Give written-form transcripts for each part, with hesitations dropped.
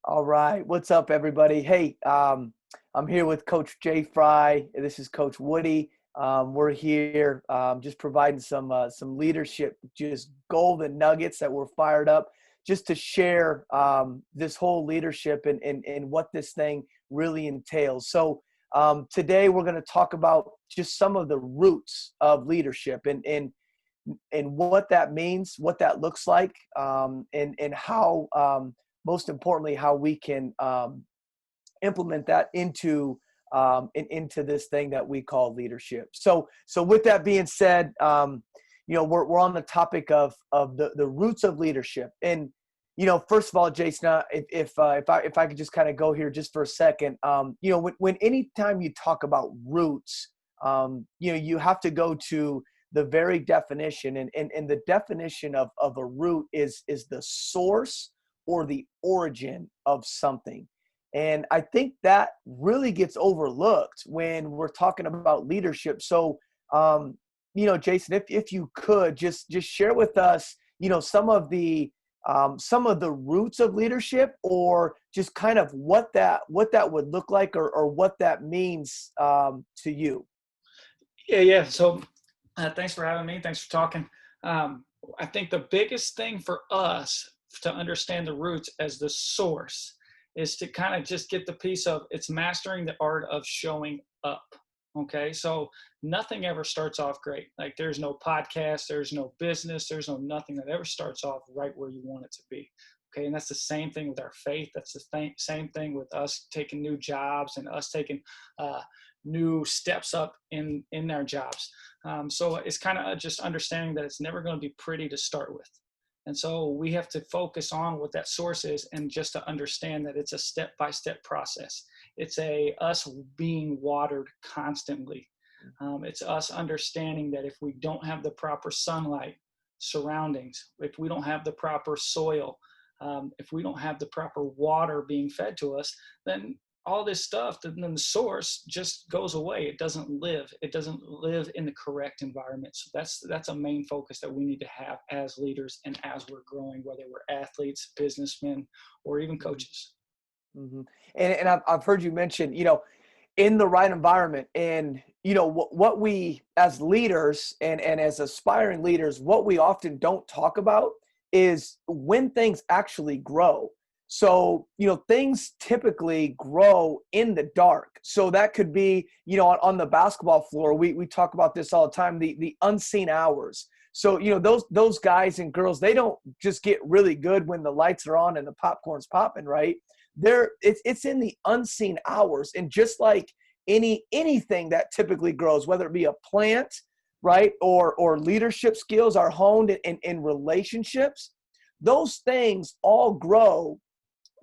All right. What's up, everybody? Hey, I'm here with Coach JFry. This is Coach Woody. We're here just providing some leadership, just golden nuggets that we're fired up just to share this whole leadership and what this thing really entails. So today we're going to talk about just some of the roots of leadership and what that means, what that looks like, and how most importantly, how we can implement that into this thing that we call leadership. So with that being said, we're on the topic of the roots of leadership. And first of all, Jason, if I could just kind of go here just for a second, when anytime you talk about roots, you have to go to the very definition, and the definition of a root is the source or the origin of something. And I think that really gets overlooked when we're talking about leadership. So, Jason, if you could just share with us, some of the roots of leadership, or just kind of what that would look like, or what that means to you. Yeah. So thanks for having me. Thanks for talking. I think the biggest thing for us to understand the roots as the source is to kind of just get the piece of it's mastering the art of showing up. Okay. So nothing ever starts off great. Like there's no podcast, there's no business, there's no nothing that ever starts off right where you want it to be. Okay. And that's the same thing with our faith. That's the same thing with us taking new jobs and us taking new steps up in our jobs. So it's kind of just understanding that it's never going to be pretty to start with. And so we have to focus on what that source is, and just to understand that it's a step-by-step process. It's us being watered constantly. It's us understanding that if we don't have the proper sunlight surroundings, if we don't have the proper soil, if we don't have the proper water being fed to us, then all this stuff, then the source just goes away. It doesn't live. It doesn't live in the correct environment. So that's a main focus that we need to have as leaders and as we're growing, whether we're athletes, businessmen, or even coaches. Mm-hmm. And I've heard you mention, in the right environment, and what we as leaders and as aspiring leaders, what we often don't talk about is when things actually grow. So, things typically grow in the dark. So that could be, on the basketball floor, we talk about this all the time, the unseen hours. So, those guys and girls, they don't just get really good when the lights are on and the popcorn's popping, right? It's in the unseen hours. And just like anything that typically grows, whether it be a plant, right, or leadership skills are honed in relationships, those things all grow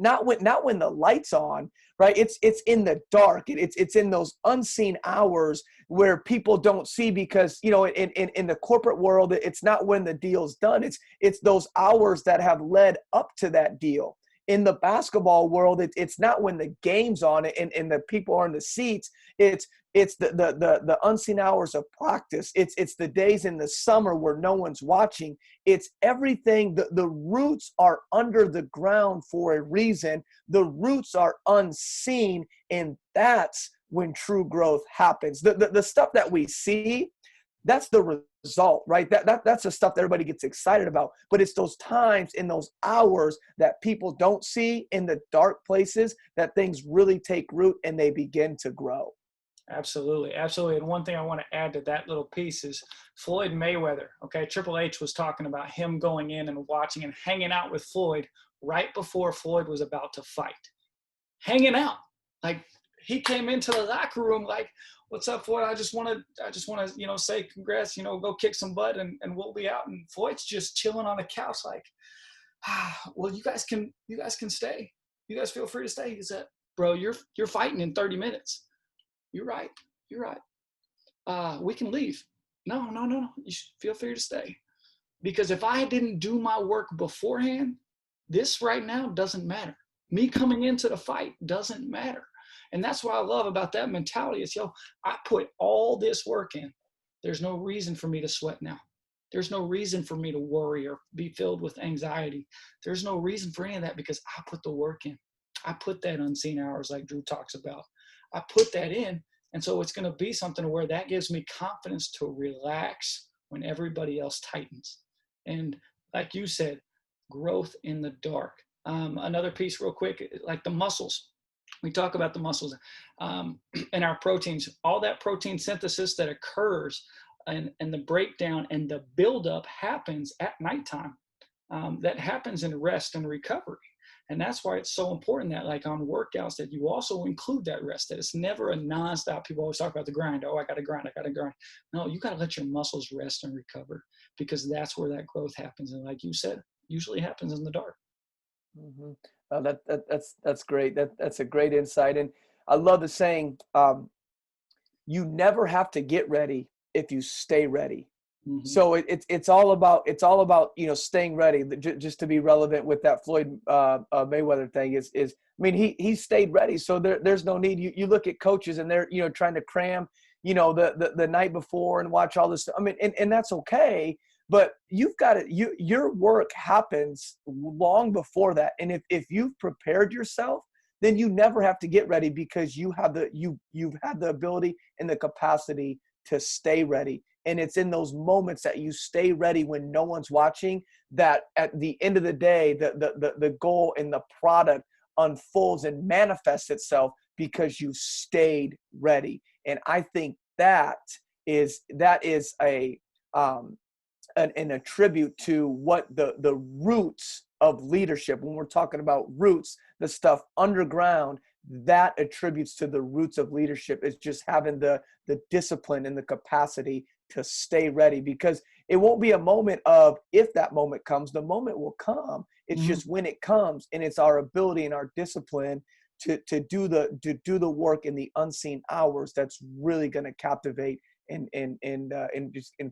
not when the light's on, right? It's in the dark. It's in those unseen hours where people don't see, because in the corporate world, it's not when the deal's done. It's those hours that have led up to that deal. In the basketball world, it's not when the game's on and the people are in the seats. It's the unseen hours of practice. It's the days in the summer where no one's watching. It's everything. The roots are under the ground for a reason. The roots are unseen, and that's when true growth happens. The stuff that we see, that's the result, right? That's the stuff that everybody gets excited about. But it's those times in those hours that people don't see, in the dark places, that things really take root and they begin to grow. Absolutely. And one thing I want to add to that little piece is Floyd Mayweather. Okay. Triple H was talking about him going in and watching and hanging out with Floyd right before Floyd was about to fight. Hanging out. Like, he came into the locker room like, "What's up, Floyd? I just want to, say congrats, go kick some butt and we'll be out." And Floyd's just chilling on the couch like, "Well, you guys can stay. You guys feel free to stay." He said, "Bro, you're fighting in 30 minutes. You're right. We can leave." No. You should feel free to stay. Because if I didn't do my work beforehand, this right now doesn't matter. Me coming into the fight doesn't matter. And that's what I love about that mentality is, I put all this work in. There's no reason for me to sweat now. There's no reason for me to worry or be filled with anxiety. There's no reason for any of that because I put the work in. I put that unseen hours like Drew talks about. I put that in. And so it's going to be something where that gives me confidence to relax when everybody else tightens. And like you said, growth in the dark. Another piece real quick, like the muscles. We talk about the muscles and our proteins, all that protein synthesis that occurs and the breakdown and the buildup happens at nighttime. That happens in rest and recovery. And that's why it's so important that like on workouts that you also include that rest, that it's never a nonstop. People always talk about the grind. Oh, I got to grind. I got to grind. No, you got to let your muscles rest and recover, because that's where that growth happens. And like you said, usually happens in the dark. Mm-hmm. That's great. That's a great insight. And I love the saying, you never have to get ready if you stay ready. Mm-hmm. So it's all about staying ready. Just to be relevant with that Floyd Mayweather thing is I mean he stayed ready. So there's no need. You look at coaches and they're trying to cram the night before and watch all this stuff. I mean and that's okay. But you've got it. Your work happens long before that. And if you've prepared yourself, then you never have to get ready, because you've had the ability and the capacity to stay ready. And it's in those moments that you stay ready when no one's watching, that at the end of the day, the goal and the product unfolds and manifests itself because you stayed ready. And I think that is an attribute to what the roots of leadership, when we're talking about roots, the stuff underground, that attributes to the roots of leadership, is just having the discipline and the capacity to stay ready. Because it won't be a moment of if that moment comes, the moment will come. It's Mm-hmm. just when it comes, and it's our ability and our discipline to do the work in the unseen hours that's really going to captivate and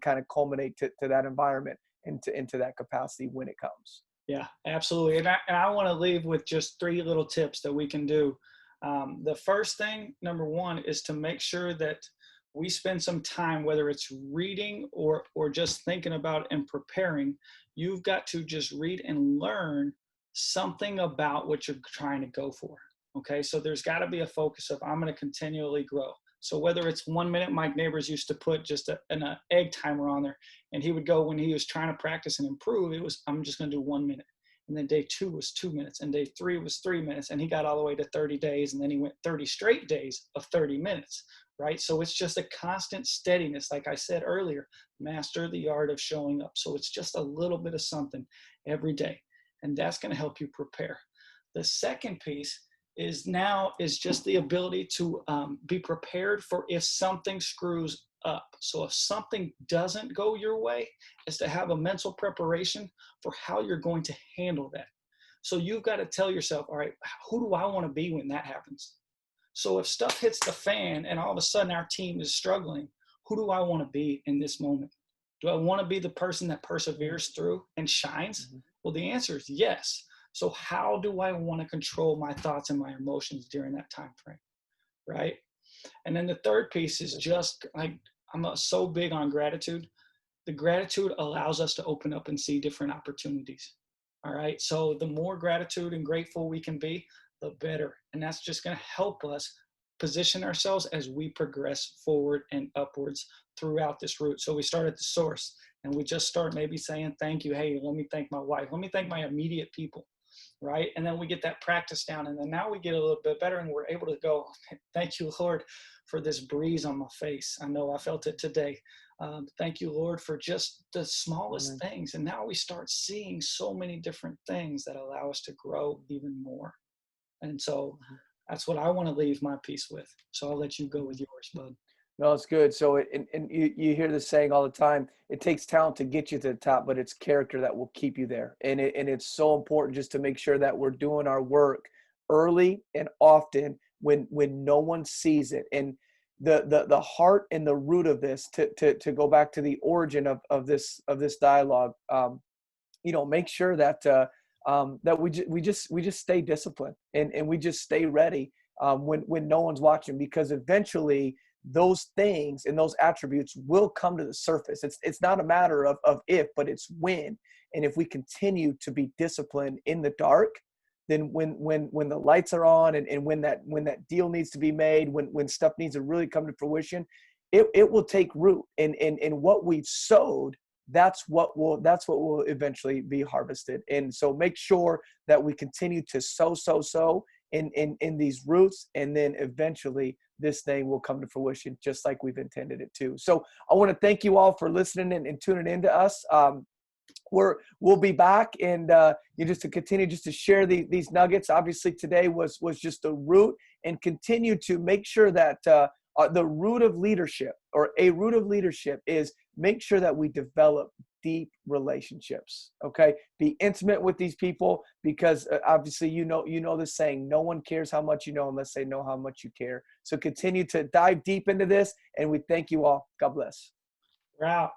kind of culminate to that environment and into that capacity when it comes. Yeah, absolutely. And I want to leave with just 3 little tips that we can do. The first thing, number 1, is to make sure that we spend some time, whether it's reading or just thinking about and preparing. You've got to just read and learn something about what you're trying to go for. Okay, so there's got to be a focus of I'm going to continually grow. So whether it's 1 minute, my neighbors used to put just an egg timer on there, and he would go when he was trying to practice and improve. It was I'm just going to do 1 minute, and then day 2 was 2 minutes, and day 3 was 3 minutes, and he got all the way to 30 days, and then he went 30 straight days of 30 minutes. Right? So it's just a constant steadiness. Like I said earlier, master the art of showing up. So it's just a little bit of something every day, and that's going to help you prepare. The second piece is just the ability to be prepared for if something screws up. So if something doesn't go your way, is to have a mental preparation for how you're going to handle that. So you've got to tell yourself, all right, who do I want to be when that happens? So if stuff hits the fan and all of a sudden our team is struggling, who do I want to be in this moment? Do I want to be the person that perseveres through and shines? Mm-hmm. Well, the answer is yes. So how do I want to control my thoughts and my emotions during that time frame, right? And then the third piece is just like so big on gratitude. The gratitude allows us to open up and see different opportunities. All right. So the more gratitude and grateful we can be, the better. And that's just going to help us position ourselves as we progress forward and upwards throughout this route. So we start at the source and we just start maybe saying thank you. Hey, let me thank my wife. Let me thank my immediate people. Right. And then we get that practice down. And then now we get a little bit better and we're able to go, thank you, Lord, for this breeze on my face. I know I felt it today. Thank you, Lord, for just the smallest things. And now we start seeing so many different things that allow us to grow even more. And so that's what I want to leave my piece with. So I'll let you go with yours, bud. No, it's good. So, and you hear this saying all the time, it takes talent to get you to the top, but it's character that will keep you there. And it's so important just to make sure that we're doing our work early and often when no one sees it. And the heart and the root of this, to go back to the origin of this dialogue, make sure that that we just stay disciplined and we just stay ready when no one's watching, because eventually those things and those attributes will come to the surface. It's not a matter of if, but it's when. And if we continue to be disciplined in the dark, then when the lights are on, and when that deal needs to be made, when stuff needs to really come to fruition, it will take root. And what we've sowed, that's what will eventually be harvested. And so make sure that we continue to sow in these roots, and then eventually this thing will come to fruition just like we've intended it to. So I want to thank you all for listening and tuning in to us. We'll be back, and you just to continue just to share these nuggets. Obviously today was just a root, and continue to make sure that the root of leadership, or a root of leadership, is make sure that we develop deep relationships. Okay, be intimate with these people, because obviously you know this saying, no one cares how much you know unless they know how much you care. So continue to dive deep into this, and we thank you all. God bless. We're out.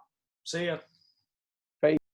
See ya.